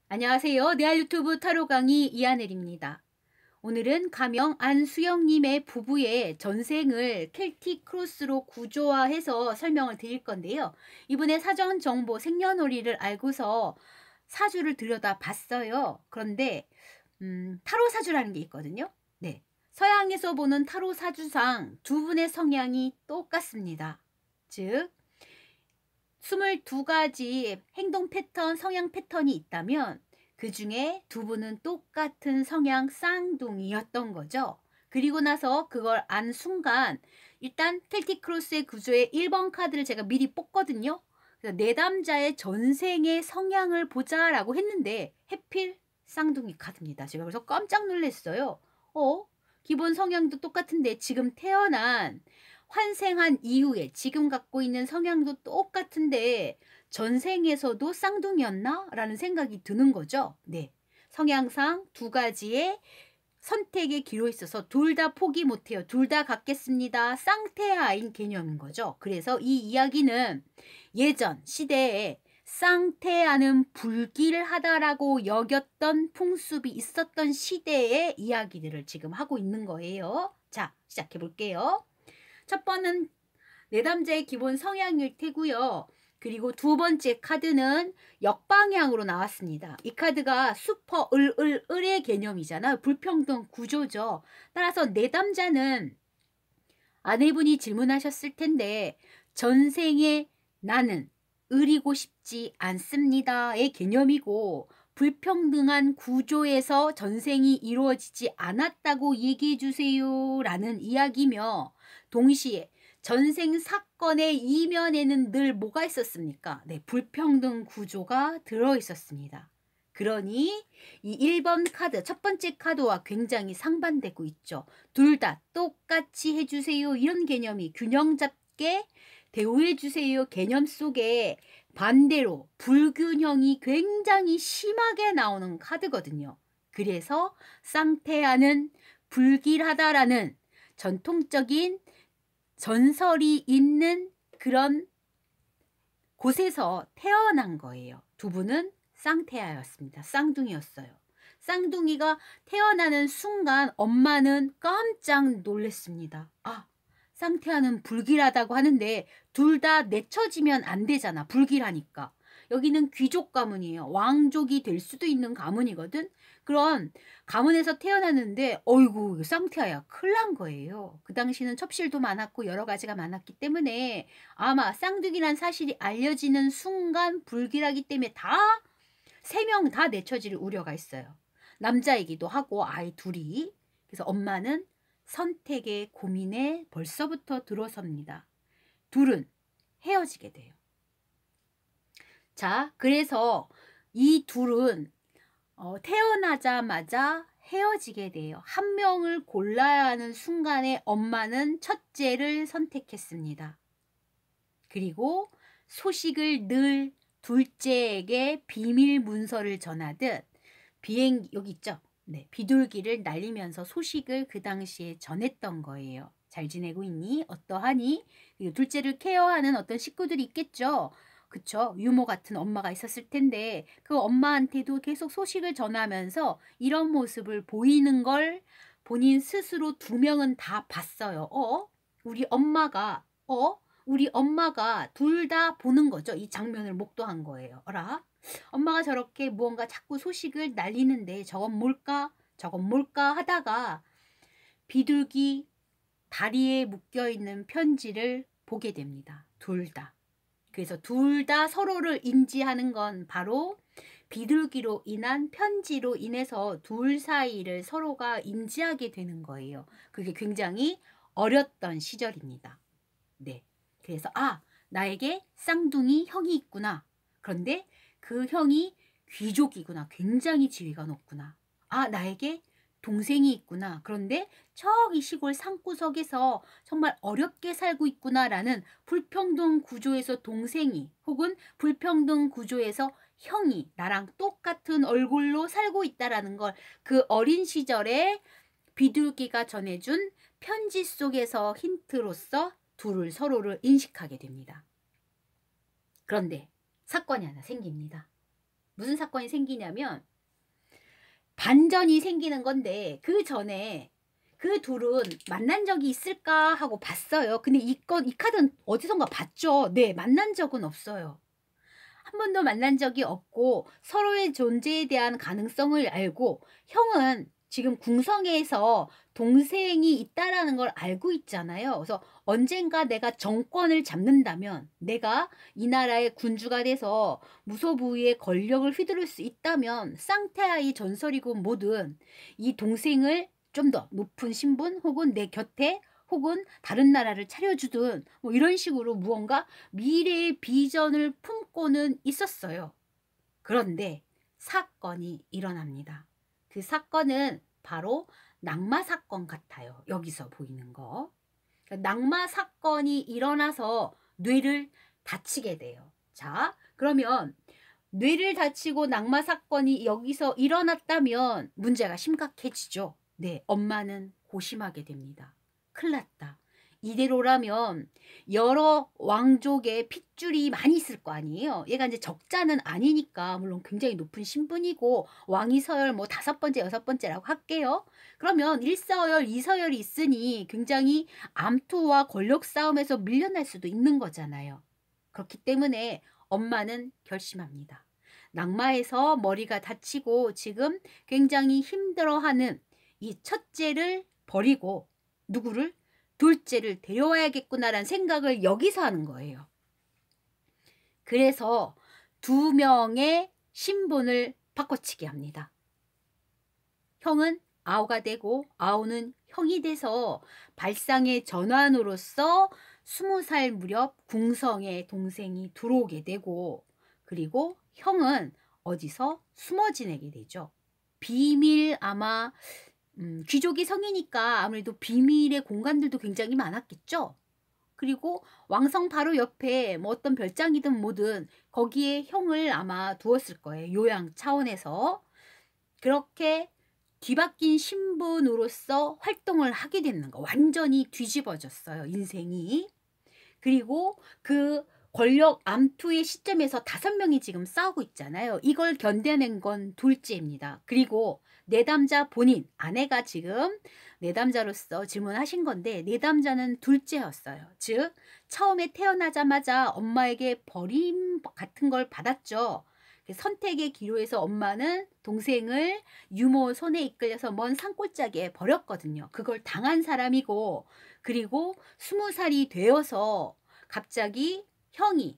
안녕하세요. 내알 유튜브 타로 강의 이하늘입니다. 오늘은 가명 안수영님의 부부의 전생을 켈틱 크로스로 구조화해서 설명을 드릴 건데요. 이분의 사전 정보 생년월일을 알고서 사주를 들여다 봤어요. 그런데 타로 사주라는 게 있거든요. 네, 서양에서 보는 타로 사주상 두 분의 성향이 똑같습니다. 즉 22가지 행동 패턴, 성향 패턴이 있다면 그 중에 두 분은 똑같은 성향 쌍둥이였던 거죠. 그리고 나서 그걸 안 순간 일단 켈틱 크로스의 구조의 1번 카드를 제가 미리 뽑거든요. 그래서 내담자의 전생의 성향을 보자라고 했는데 해필 쌍둥이 카드입니다. 제가 그래서 깜짝 놀랐어요. 기본 성향도 똑같은데 지금 태어난 환생한 이후에 지금 갖고 있는 성향도 똑같은데 전생에서도 쌍둥이였나? 라는 생각이 드는 거죠. 네, 성향상 두 가지의 선택의 기로 있어서 둘 다 포기 못해요. 둘 다 갖겠습니다. 쌍태아인 개념인 거죠. 그래서 이 이야기는 예전 시대에 쌍태아는 불길하다라고 여겼던 풍습이 있었던 시대의 이야기들을 지금 하고 있는 거예요. 자, 시작해 볼게요. 첫 번은 내담자의 기본 성향일 테고요. 그리고 두 번째 카드는 역방향으로 나왔습니다. 이 카드가 슈퍼 을의 개념이잖아요. 불평등 구조죠. 따라서 내담자는 아내분이 질문하셨을 텐데 전생에 나는 을이고 싶지 않습니다의 개념이고 불평등한 구조에서 전생이 이루어지지 않았다고 얘기해 주세요 라는 이야기며 동시에 전생 사건의 이면에는 늘 뭐가 있었습니까? 네, 불평등 구조가 들어있었습니다. 그러니 이 1번 카드, 첫 번째 카드와 굉장히 상반되고 있죠. 둘 다 똑같이 해주세요. 이런 개념이 균형 잡게 대우해주세요. 개념 속에 반대로 불균형이 굉장히 심하게 나오는 카드거든요. 그래서 쌍태아는 불길하다라는 전통적인 전설이 있는 그런 곳에서 태어난 거예요. 두 분은 쌍태아였습니다. 쌍둥이였어요. 쌍둥이가 태어나는 순간 엄마는 깜짝 놀랐습니다. 쌍태아는 불길하다고 하는데 둘 다 내쳐지면 안 되잖아. 불길하니까. 여기는 귀족 가문이에요. 왕족이 될 수도 있는 가문이거든. 그런 가문에서 태어났는데 어이구 쌍태아야 큰일 난 거예요. 그 당시는 첩실도 많았고 여러 가지가 많았기 때문에 아마 쌍둥이란 사실이 알려지는 순간 불길하기 때문에 세 명 다 내쳐질 우려가 있어요. 남자이기도 하고 아이 둘이. 그래서 엄마는 선택의 고민에 벌써부터 들어섭니다. 둘은 헤어지게 돼요. 자, 그래서 이 둘은 태어나자마자 헤어지게 돼요. 한 명을 골라야 하는 순간에 엄마는 첫째를 선택했습니다. 그리고 소식을 늘 둘째에게 비밀 문서를 전하듯 여기 있죠? 네, 비둘기를 날리면서 소식을 그 당시에 전했던 거예요. 잘 지내고 있니? 어떠하니? 그리고 둘째를 케어하는 어떤 식구들이 있겠죠? 그쵸? 유모 같은 엄마가 있었을 텐데 그 엄마한테도 계속 소식을 전하면서 이런 모습을 보이는 걸 본인 스스로 두 명은 다 봤어요. 우리 엄마가 둘 다 보는 거죠. 이 장면을 목도한 거예요. 엄마가 저렇게 무언가 자꾸 소식을 날리는데 저건 뭘까? 저건 뭘까? 하다가 비둘기 다리에 묶여있는 편지를 보게 됩니다. 둘 다. 그래서 둘 다 서로를 인지하는 건 바로 비둘기로 인한 편지로 인해서 둘 사이를 서로가 인지하게 되는 거예요. 그게 굉장히 어렸던 시절입니다. 네. 그래서 나에게 쌍둥이 형이 있구나. 그런데 그 형이 귀족이구나. 굉장히 지위가 높구나. 나에게 동생이 있구나. 그런데 저기 시골 산구석에서 정말 어렵게 살고 있구나라는 불평등 구조에서 동생이 혹은 불평등 구조에서 형이 나랑 똑같은 얼굴로 살고 있다라는 걸 그 어린 시절에 비둘기가 전해준 편지 속에서 힌트로서 둘을 서로를 인식하게 됩니다. 그런데 사건이 하나 생깁니다. 무슨 사건이 생기냐면 반전이 생기는 건데 그 전에 그 둘은 만난 적이 있을까 하고 봤어요. 근데 이 카드는 어디선가 봤죠. 네, 만난 적은 없어요. 한 번도 만난 적이 없고 서로의 존재에 대한 가능성을 알고 형은 지금 궁성에서 동생이 있다라는 걸 알고 있잖아요. 그래서 언젠가 내가 정권을 잡는다면 내가 이 나라의 군주가 돼서 무소부위의 권력을 휘두를 수 있다면 쌍태아의 전설이고 뭐든 이 동생을 좀 더 높은 신분 혹은 내 곁에 혹은 다른 나라를 차려주든 뭐 이런 식으로 무언가 미래의 비전을 품고는 있었어요. 그런데 사건이 일어납니다. 그 사건은 바로 낙마 사건 같아요. 여기서 보이는 거. 낙마 사건이 일어나서 뇌를 다치게 돼요. 자, 그러면 뇌를 다치고 낙마 사건이 여기서 일어났다면 문제가 심각해지죠. 네, 엄마는 고심하게 됩니다. 큰일 났다. 이대로라면 여러 왕족의 핏줄이 많이 있을 거 아니에요. 얘가 이제 적자는 아니니까 물론 굉장히 높은 신분이고 왕위 서열 뭐 5번째, 6번째라고 할게요. 그러면 1서열, 2서열이 있으니 굉장히 암투와 권력 싸움에서 밀려날 수도 있는 거잖아요. 그렇기 때문에 엄마는 결심합니다. 낙마해서 머리가 다치고 지금 굉장히 힘들어하는 이 첫째를 버리고 누구를? 둘째를 데려와야겠구나라는 생각을 여기서 하는 거예요. 그래서 2명의 신분을 바꿔치기 합니다. 형은 아우가 되고 아우는 형이 돼서 발상의 전환으로서 20살 무렵 궁성에 동생이 들어오게 되고 그리고 형은 어디서 숨어 지내게 되죠. 비밀 아마 귀족이 성이니까 아무래도 비밀의 공간들도 굉장히 많았겠죠. 그리고 왕성 바로 옆에 뭐 어떤 별장이든 뭐든 거기에 형을 아마 두었을 거예요. 요양 차원에서. 그렇게 뒤바뀐 신분으로서 활동을 하게 되는 거. 완전히 뒤집어졌어요. 인생이. 그리고 그 권력 암투의 시점에서 5명이 지금 싸우고 있잖아요. 이걸 견뎌낸 건 둘째입니다. 그리고 내담자 본인, 아내가 지금 내담자로서 질문하신 건데 내담자는 둘째였어요. 즉 처음에 태어나자마자 엄마에게 버림 같은 걸 받았죠. 선택의 기로에서 엄마는 동생을 유모 손에 이끌려서 먼 산골짜기에 버렸거든요. 그걸 당한 사람이고 그리고 20살이 되어서 갑자기 형이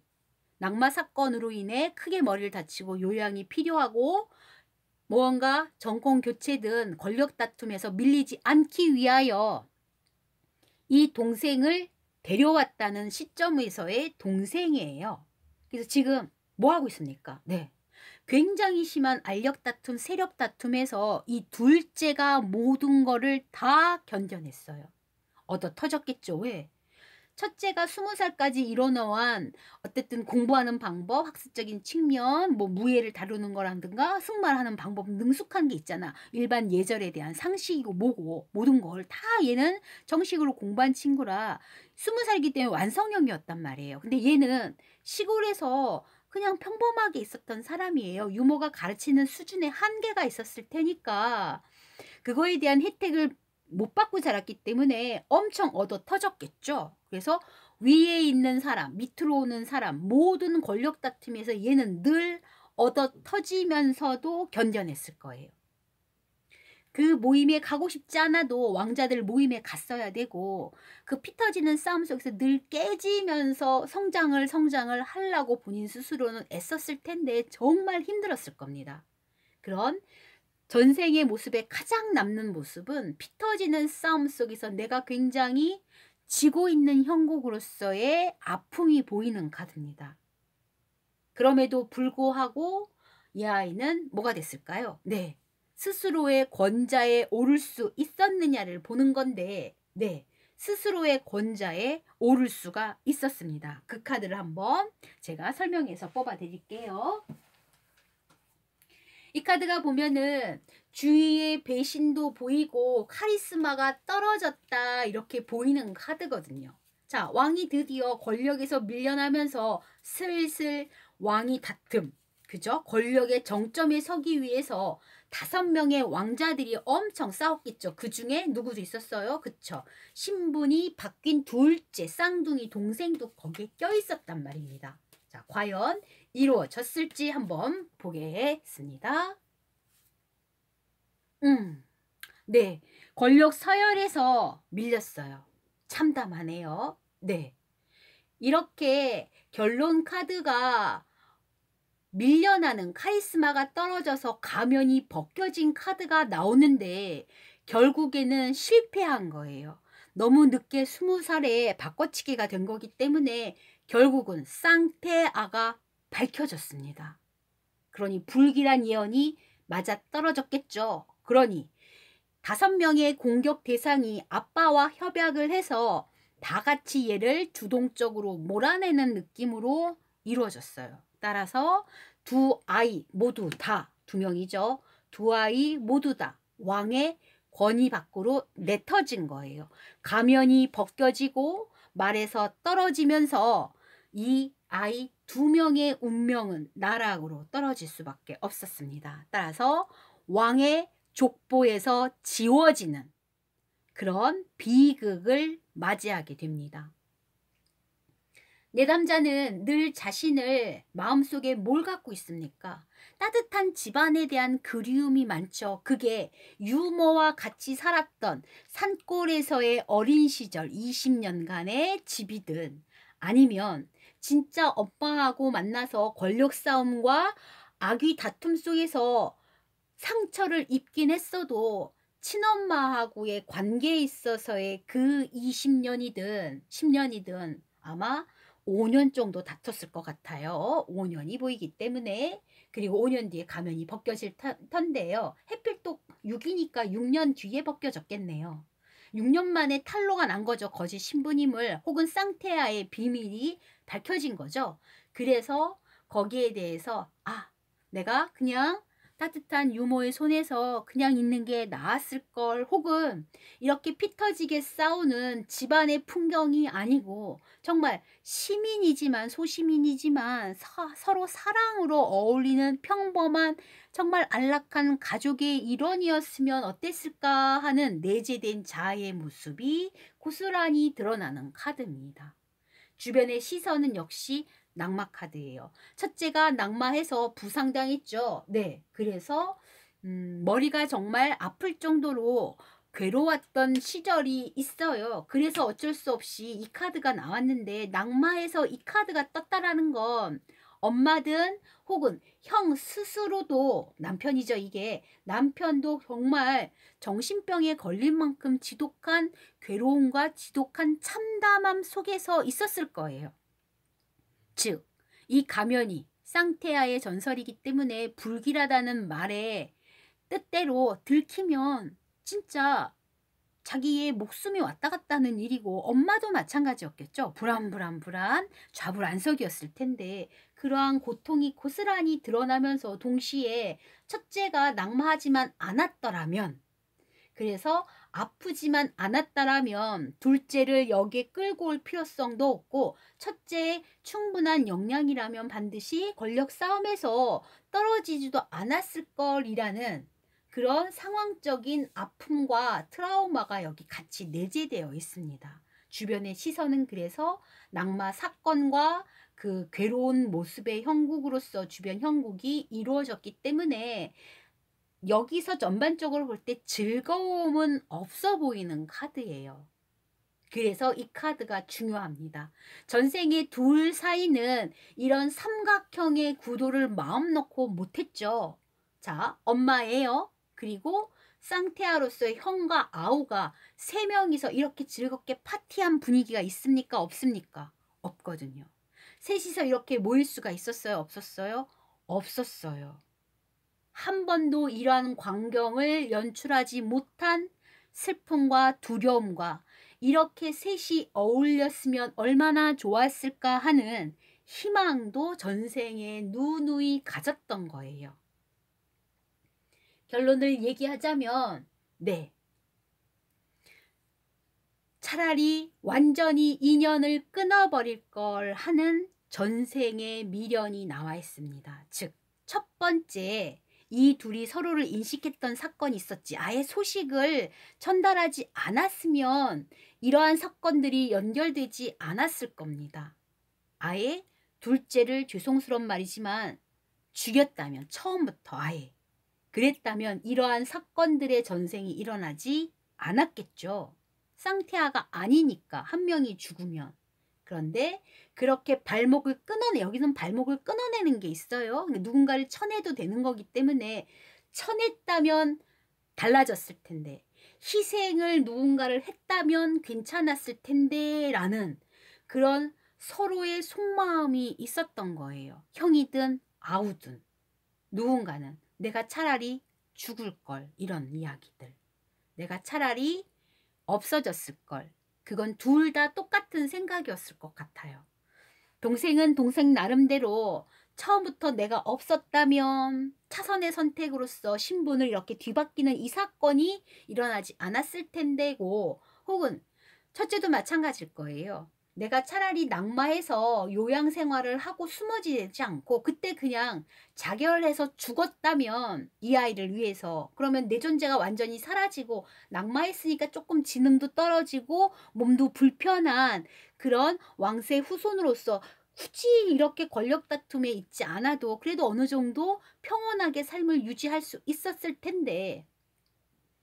낙마 사건으로 인해 크게 머리를 다치고 요양이 필요하고 무언가 정권 교체든 권력 다툼에서 밀리지 않기 위하여 이 동생을 데려왔다는 시점에서의 동생이에요. 그래서 지금 뭐 하고 있습니까? 네. 굉장히 심한 알력 다툼, 세력 다툼에서 이 둘째가 모든 거를 다 견뎌냈어요. 얻어 터졌겠죠. 왜? 첫째가 20살까지 이뤄놓은 어쨌든 공부하는 방법, 학습적인 측면, 뭐 무예를 다루는 거라든가 승마하는 방법 능숙한 게 있잖아. 일반 예절에 대한 상식이고 뭐고 모든 걸 다 얘는 정식으로 공부한 친구라 20살이기 때문에 완성형이었단 말이에요. 근데 얘는 시골에서 그냥 평범하게 있었던 사람이에요. 유모가 가르치는 수준에 한계가 있었을 테니까 그거에 대한 혜택을 못 받고 자랐기 때문에 엄청 얻어 터졌겠죠. 그래서 위에 있는 사람, 밑으로 오는 사람 모든 권력 다툼에서 얘는 늘 얻어 터지면서도 견뎌냈을 거예요. 그 모임에 가고 싶지 않아도 왕자들 모임에 갔어야 되고 그 피 터지는 싸움 속에서 늘 깨지면서 성장을 하려고 본인 스스로는 애썼을 텐데 정말 힘들었을 겁니다. 그런 전생의 모습에 가장 남는 모습은 피 터지는 싸움 속에서 내가 굉장히 지고 있는 형국으로서의 아픔이 보이는 카드입니다. 그럼에도 불구하고 이 아이는 뭐가 됐을까요? 네, 스스로의 권자에 오를 수 있었느냐를 보는 건데 네, 스스로의 권자에 오를 수가 있었습니다. 그 카드를 한번 제가 설명해서 뽑아 드릴게요. 이 카드가 보면은 주위에 배신도 보이고 카리스마가 떨어졌다 이렇게 보이는 카드거든요. 자, 왕이 드디어 권력에서 밀려나면서 슬슬 왕위 다툼 그죠? 권력의 정점에 서기 위해서 5명의 왕자들이 엄청 싸웠겠죠. 그 중에 누구도 있었어요? 그쵸? 신분이 바뀐 둘째 쌍둥이 동생도 거기에 껴있었단 말입니다. 자, 과연 이루어졌을지 한번 보겠습니다. 네. 권력 서열에서 밀렸어요. 참담하네요. 네. 이렇게 결론 카드가 밀려나는 카리스마가 떨어져서 가면이 벗겨진 카드가 나오는데 결국에는 실패한 거예요. 너무 늦게 20살에 바꿔치기가 된 거기 때문에 결국은 쌍태아가 밝혀졌습니다. 그러니 불길한 예언이 맞아떨어졌겠죠. 그러니 5명의 공격 대상이 아빠와 협약을 해서 다 같이 얘를 주동적으로 몰아내는 느낌으로 이루어졌어요. 따라서 두 아이 모두 다, 2명이죠. 두 아이 모두 다 왕의 권위 밖으로 내터진 거예요. 가면이 벗겨지고 말에서 떨어지면서 이 아이 2명의 운명은 나락으로 떨어질 수밖에 없었습니다. 따라서 왕의 족보에서 지워지는 그런 비극을 맞이하게 됩니다. 내담자는 늘 자신을 마음속에 뭘 갖고 있습니까? 따뜻한 집안에 대한 그리움이 많죠. 그게 유머와 같이 살았던 산골에서의 어린 시절 20년간의 집이든 아니면 진짜 오빠하고 만나서 권력 싸움과 악의 다툼 속에서 상처를 입긴 했어도 친엄마하고의 관계에 있어서의 그 20년이든 10년이든 아마 5년 정도 다퉜을 것 같아요. 5년이 보이기 때문에. 그리고 5년 뒤에 가면이 벗겨질 텐데요. 해필 또 6이니까 6년 뒤에 벗겨졌겠네요. 6년 만에 탄로가 난 거죠. 거짓 신부님을 혹은 쌍태아의 비밀이 밝혀진 거죠. 그래서 거기에 대해서 내가 그냥 따뜻한 유모의 손에서 그냥 있는 게 나았을 걸, 혹은 이렇게 피 터지게 싸우는 집안의 풍경이 아니고 정말 시민이지만 소시민이지만 서로 사랑으로 어울리는 평범한 정말 안락한 가족의 일원이었으면 어땠을까 하는 내재된 자아의 모습이 고스란히 드러나는 카드입니다. 주변의 시선은 역시 낙마 카드예요. 첫째가 낙마해서 부상당했죠. 네, 그래서 머리가 정말 아플 정도로 괴로웠던 시절이 있어요. 그래서 어쩔 수 없이 이 카드가 나왔는데, 낙마해서 이 카드가 떴다라는 건 엄마든 혹은 형 스스로도, 남편이죠. 이게 남편도 정말 정신병에 걸릴 만큼 지독한 괴로움과 지독한 참담함 속에서 있었을 거예요. 즉, 이 가면이 쌍태아의 전설이기 때문에 불길하다는 말에 뜻대로 들키면 진짜 자기의 목숨이 왔다 갔다 하는 일이고, 엄마도 마찬가지였겠죠. 불안 좌불안석이었을 텐데, 그러한 고통이 고스란히 드러나면서 동시에 첫째가 낙마하지만 않았더라면, 그래서 아프지만 않았다라면 둘째를 여기에 끌고 올 필요성도 없고, 첫째의 충분한 역량이라면 반드시 권력 싸움에서 떨어지지도 않았을 걸이라는 그런 상황적인 아픔과 트라우마가 여기 같이 내재되어 있습니다. 주변의 시선은 그래서 낙마 사건과 그 괴로운 모습의 형국으로서 주변 형국이 이루어졌기 때문에 여기서 전반적으로 볼 때 즐거움은 없어 보이는 카드예요. 그래서 이 카드가 중요합니다. 전생에 둘 사이는 이런 삼각형의 구도를 마음 놓고 못했죠. 자, 엄마예요. 그리고 쌍태아로서의 형과 아우가 3명이서 이렇게 즐겁게 파티한 분위기가 있습니까? 없습니까? 없거든요. 셋이서 이렇게 모일 수가 있었어요? 없었어요? 없었어요. 한 번도 이러한 광경을 연출하지 못한 슬픔과 두려움과 이렇게 셋이 어울렸으면 얼마나 좋았을까 하는 희망도 전생에 누누이 가졌던 거예요. 결론을 얘기하자면, 네, 차라리 완전히 인연을 끊어버릴 걸 하는 전생의 미련이 나와 있습니다. 즉, 첫 번째, 이 둘이 서로를 인식했던 사건이 있었지. 아예 소식을 전달하지 않았으면 이러한 사건들이 연결되지 않았을 겁니다. 아예 둘째를 죄송스러운 말이지만 죽였다면, 처음부터 아예 그랬다면 이러한 사건들의 전생이 일어나지 않았겠죠. 쌍태아가 아니니까, 한 명이 죽으면. 그런데 그렇게 발목을 끊어내, 여기는 발목을 끊어내는 게 있어요. 누군가를 쳐내도 되는 거기 때문에 쳐냈다면 달라졌을 텐데, 희생을 누군가를 했다면 괜찮았을 텐데 라는 그런 서로의 속마음이 있었던 거예요. 형이든 아우든 누군가는 내가 차라리 죽을 걸, 이런 이야기들. 내가 차라리 없어졌을 걸. 그건 둘 다 똑같은 생각이었을 것 같아요. 동생은 동생 나름대로 처음부터 내가 없었다면 차선의 선택으로서 신분을 이렇게 뒤바뀌는 이 사건이 일어나지 않았을 텐데고, 혹은 첫째도 마찬가지일 거예요. 내가 차라리 낙마해서 요양 생활을 하고 숨어지지 않고 그때 그냥 자결해서 죽었다면 이 아이를 위해서, 그러면 내 존재가 완전히 사라지고 낙마했으니까 조금 지능도 떨어지고 몸도 불편한 그런 왕세 후손으로서 굳이 이렇게 권력 다툼에 있지 않아도 그래도 어느 정도 평온하게 삶을 유지할 수 있었을 텐데,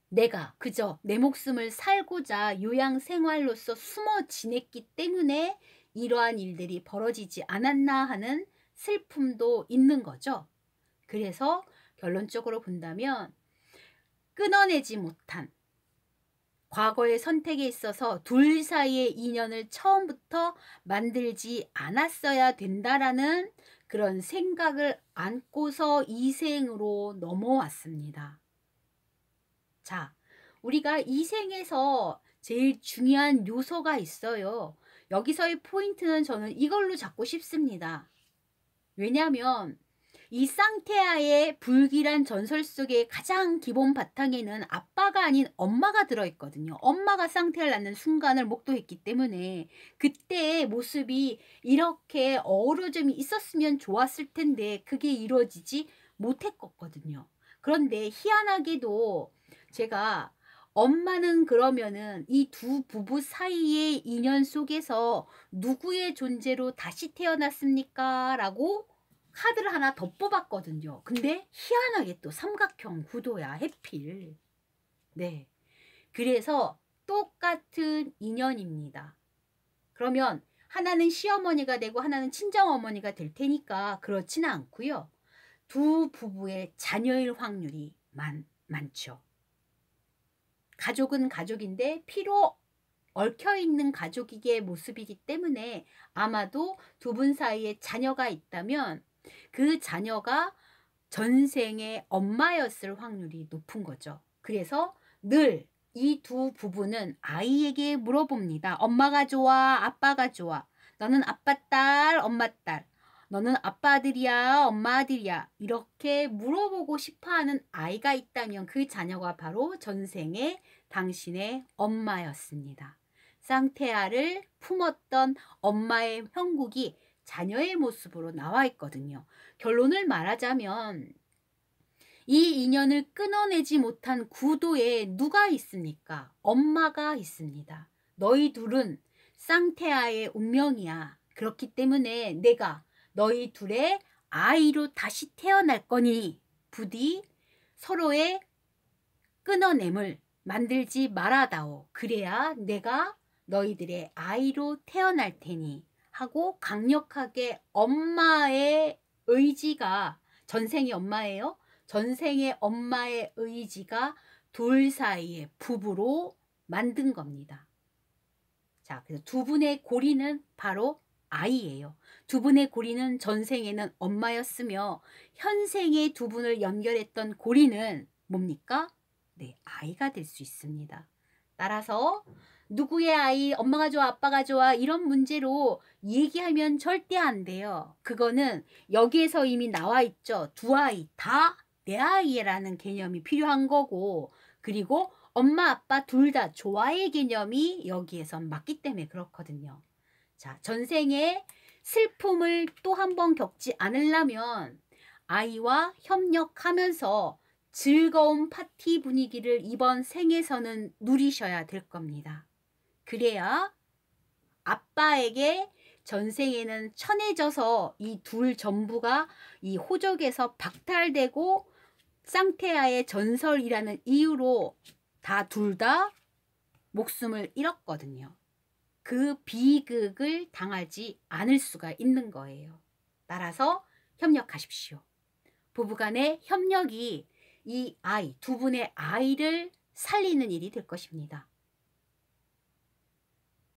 내가 그저 내 목숨을 살고자 요양생활로서 숨어 지냈기 때문에 이러한 일들이 벌어지지 않았나 하는 슬픔도 있는 거죠. 그래서 결론적으로 본다면 끊어내지 못한 과거의 선택에 있어서 둘 사이의 인연을 처음부터 만들지 않았어야 된다라는 그런 생각을 안고서 이 생으로 넘어왔습니다. 자, 우리가 이 생에서 제일 중요한 요소가 있어요. 여기서의 포인트는 저는 이걸로 잡고 싶습니다. 왜냐하면 이 쌍태아의 불길한 전설 속의 가장 기본 바탕에는 아빠가 아닌 엄마가 들어있거든요. 엄마가 쌍태아를 낳는 순간을 목도했기 때문에 그때의 모습이 이렇게 어우러짐이 있었으면 좋았을 텐데 그게 이루어지지 못했거든요. 그런데 희한하게도 제가 엄마는 그러면은 이 두 부부 사이의 인연 속에서 누구의 존재로 다시 태어났습니까? 라고 카드를 하나 더 뽑았거든요. 근데 희한하게 또 삼각형 구도야, 해필. 네. 그래서 똑같은 인연입니다. 그러면 하나는 시어머니가 되고 하나는 친정어머니가 될 테니까 그렇지는 않고요. 두 부부의 자녀일 확률이 많죠. 가족은 가족인데 피로 얽혀있는 가족이기의 모습이기 때문에 아마도 두 분 사이에 자녀가 있다면 그 자녀가 전생의 엄마였을 확률이 높은 거죠. 그래서 늘 이 두 부부는 아이에게 물어봅니다. 엄마가 좋아, 아빠가 좋아. 너는 아빠 딸, 엄마 딸. 너는 아빠 아들이야, 엄마 아들이야. 이렇게 물어보고 싶어하는 아이가 있다면 그 자녀가 바로 전생의 당신의 엄마였습니다. 쌍태아를 품었던 엄마의 형국이 자녀의 모습으로 나와 있거든요. 결론을 말하자면 이 인연을 끊어내지 못한 구도에 누가 있습니까? 엄마가 있습니다. 너희 둘은 쌍태아의 운명이야. 그렇기 때문에 내가 너희 둘의 아이로 다시 태어날 거니 부디 서로의 끊어냄을 만들지 말아다오. 그래야 내가 너희들의 아이로 태어날 테니 하고 강력하게 엄마의 의지가, 전생의 엄마예요. 전생의 엄마의 의지가 둘 사이의 부부로 만든 겁니다. 자, 그래서 두 분의 고리는 바로 아이예요. 두 분의 고리는 전생에는 엄마였으며 현생의 두 분을 연결했던 고리는 뭡니까? 네, 아이가 될 수 있습니다. 따라서 누구의 아이, 엄마가 좋아, 아빠가 좋아 이런 문제로 얘기하면 절대 안 돼요. 그거는 여기에서 이미 나와 있죠. 두 아이 다 내 아이라는 개념이 필요한 거고, 그리고 엄마, 아빠 둘 다 좋아의 개념이 여기에선 맞기 때문에 그렇거든요. 자, 전생에 슬픔을 또 한 번 겪지 않으려면 아이와 협력하면서 즐거운 파티 분위기를 이번 생에서는 누리셔야 될 겁니다. 그래야 아빠에게 전생에는 천해져서 이 둘 전부가 이 호적에서 박탈되고 쌍태아의 전설이라는 이유로 둘 다 목숨을 잃었거든요. 그 비극을 당하지 않을 수가 있는 거예요. 따라서 협력하십시오. 부부간의 협력이 이 아이, 두 분의 아이를 살리는 일이 될 것입니다.